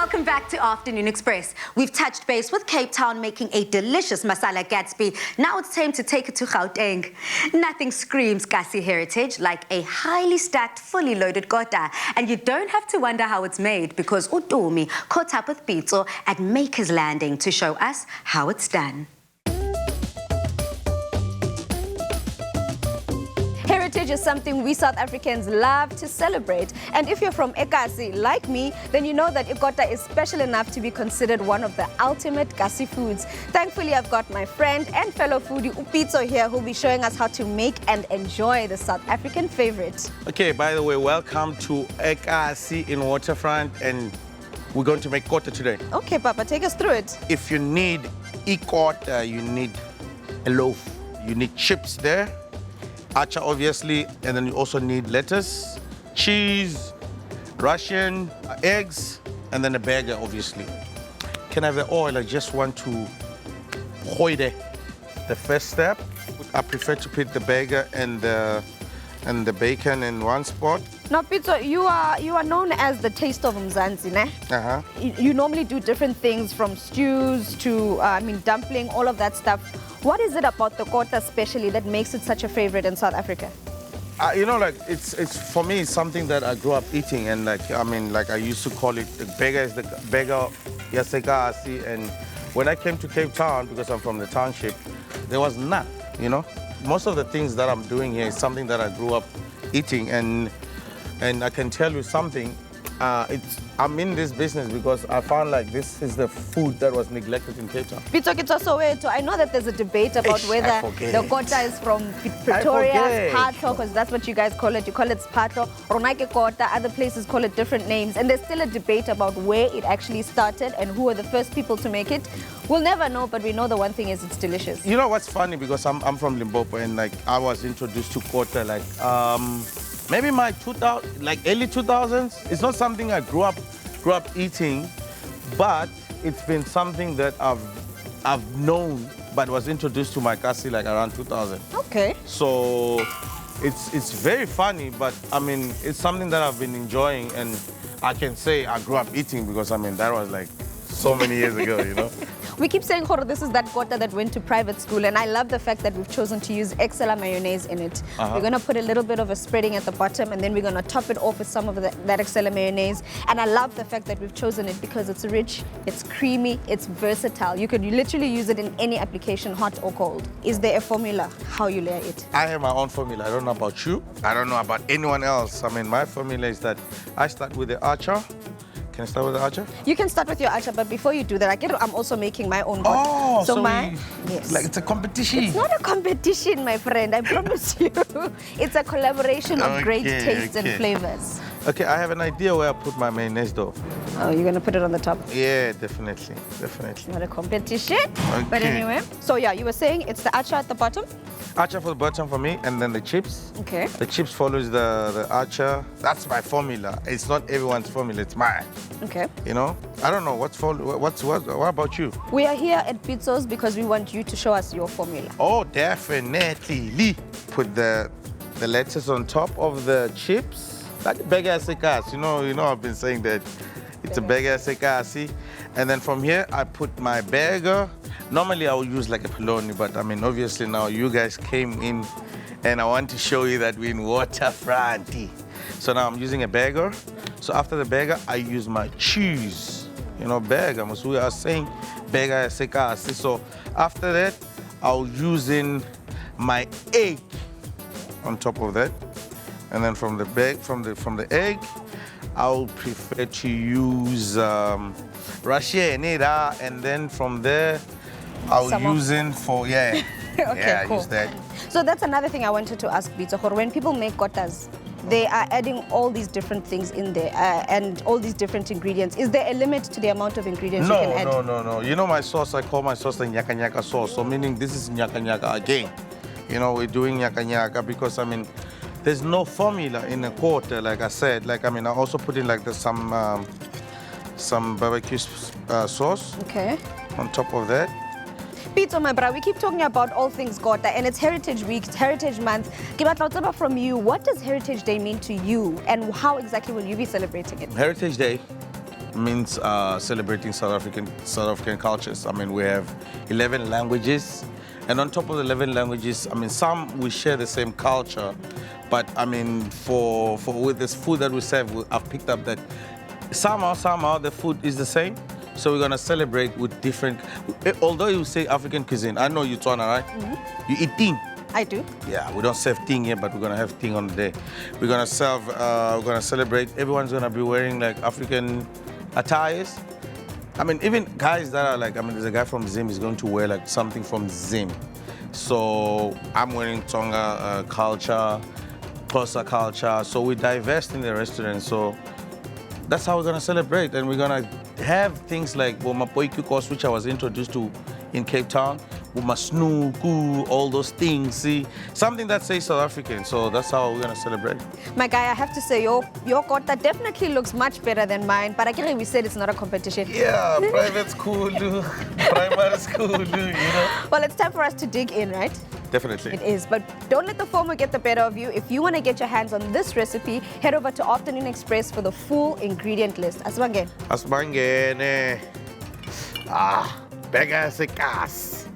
welcome back to Afternoon Express. We've touched base with Cape Town making a delicious masala Gatsby. Now it's time to take it to Gauteng. Nothing screams Kasi heritage like a highly stacked, fully loaded Kota. And you don't have to wonder how it's made because Utumi caught up with Pitso at Maker's Landing to show us how it's done. Heritage is something we South Africans love to celebrate. And if you're from Ekasi, like me, then you know that Kota is special enough to be considered one of the ultimate Kasi foods. Thankfully, I've got my friend and fellow foodie Pitso here who'll be showing us how to make and enjoy the South African favorite. Okay, by the way, welcome to Ekasi in Waterfront, and we're going to make Kota today. Okay, Papa, take us through it. If you need Kota, you need a loaf, you need chips there, acha obviously, and then you also need lettuce, cheese, Russian, eggs, and then a burger obviously. Can I have the oil? I just want to hoide. The first step, I prefer to put the burger and the bacon in one spot. Now, Pitso, you are known as the taste of Mzansi, ne? Uh-huh. You normally do different things from stews to, dumpling, all of that stuff. What is it about the Kota especially that makes it such a favorite in South Africa? It's for me, it's something that I grew up eating, and I used to call it the burger is the burger yasekasi. And when I came to Cape Town, because I'm from the township, there was none, you know. Most of the things that I'm doing here is something that I grew up eating, and I can tell you something. I'm in this business because I found like this is the food that was neglected in Cape Town. I know that there's a debate about whether the Kota is from Pretoria, Patho, because that's what you guys call it. You call it Patho, Ronaike Kota, other places call it different names. And there's still a debate about where it actually started and who were the first people to make it. We'll never know, but we know the one thing is it's delicious. You know what's funny, because I'm from Limpopo, and I was introduced to Kota maybe my early 2000s. It's not something I grew up eating, but it's been something that I've known, but was introduced to my Kasi around 2000. Okay. So it's very funny, but it's something that I've been enjoying, and I can say I grew up eating because that was so many years ago, you know. We keep saying, Kota, this is that Kota that went to private school, and I love the fact that we've chosen to use Excella mayonnaise in it. We're going to put a little bit of a spreading at the bottom, and then we're going to top it off with some of that Excella mayonnaise. And I love the fact that we've chosen it because it's rich, it's creamy, it's versatile. You could literally use it in any application, hot or cold. Is there a formula how you layer it? I have my own formula. I don't know about you. I don't know about anyone else. My formula is that I start with the archer. Can I start with the archer? You can start with your archer, but before you do that, I'm also making my own pot. Oh, so yes. It's a competition. It's not a competition, my friend, I promise you. It's a collaboration of great tastes and flavors. Okay, I have an idea where I put my mayonnaise though. Oh, you're gonna put it on the top? Yeah, definitely. Not a competition. Okay. But anyway, so yeah, you were saying it's the archer at the bottom? Archer for the bottom for me, and then the chips. Okay. The chips follows the archer. That's my formula. It's not everyone's formula, it's mine. Okay. You know? I don't know, what about you? We are here at Pitso's because we want you to show us your formula. Oh, definitely. Put the lettuce on top of the chips. Like burger sekasi. You know I've been saying that it's a burger sekasi. And then from here, I put my burger. Normally, I would use a polony, but obviously now you guys came in and I want to show you that we're in Waterfront. So now I'm using a burger. So after the burger, I use my cheese. Burger, we are saying burger sekasi. So after that, I'll use in my egg on top of that. And then from the egg, I'll prefer to use Russian, and then from there, I'll use in for, Okay, yeah, cool. I use that. So that's another thing I wanted to ask, Pitso. When people make kotas, they are adding all these different things in there and all these different ingredients. Is there a limit to the amount of ingredients you can add? No. You know my sauce, I call my sauce the nyaka nyaka sauce. So meaning this is nyaka nyaka again. We're doing nyaka nyaka because, there's no formula in a Kota, like I said. I also put in some barbecue sauce. Okay. On top of that. Pitso, my brother, we keep talking about all things Kota, and it's Heritage Week, it's Heritage Month. From you, what does Heritage Day mean to you, and how exactly will you be celebrating it? Heritage Day means celebrating South African cultures. I mean, we have 11 languages, and on top of the 11 languages, I mean, some we share the same culture, but I mean, for with this food that we serve, I've picked up that somehow the food is the same. So we're gonna celebrate with different. Although you say African cuisine, I know you Tswana, right? Mm-hmm. You eat ting. I do. Yeah, we don't serve ting here, but we're gonna have ting on the day. We're gonna serve. We're gonna celebrate. Everyone's gonna be wearing like African attires. I mean, even guys that are like, I mean, there's a guy from Zim is going to wear like something from Zim. So I'm wearing Tonga culture, Kota culture. So we diverse in the restaurant. So that's how we're gonna celebrate, and we're gonna have things like Mapoiku course, which I was introduced to in Cape Town, Masnuku, all those things. See, something that says South African. So that's how we're gonna celebrate. My guy, I have to say, your Kota definitely looks much better than mine. But again, we said it's not a competition. Yeah, private school, primary school, you know. Well, it's time for us to dig in, right? Definitely. It is, but don't let the FOMO get the better of you. If you want to get your hands on this recipe, head over to Afternoon Express for the full ingredient list. Asibangene. Asibangene. Bega sekas.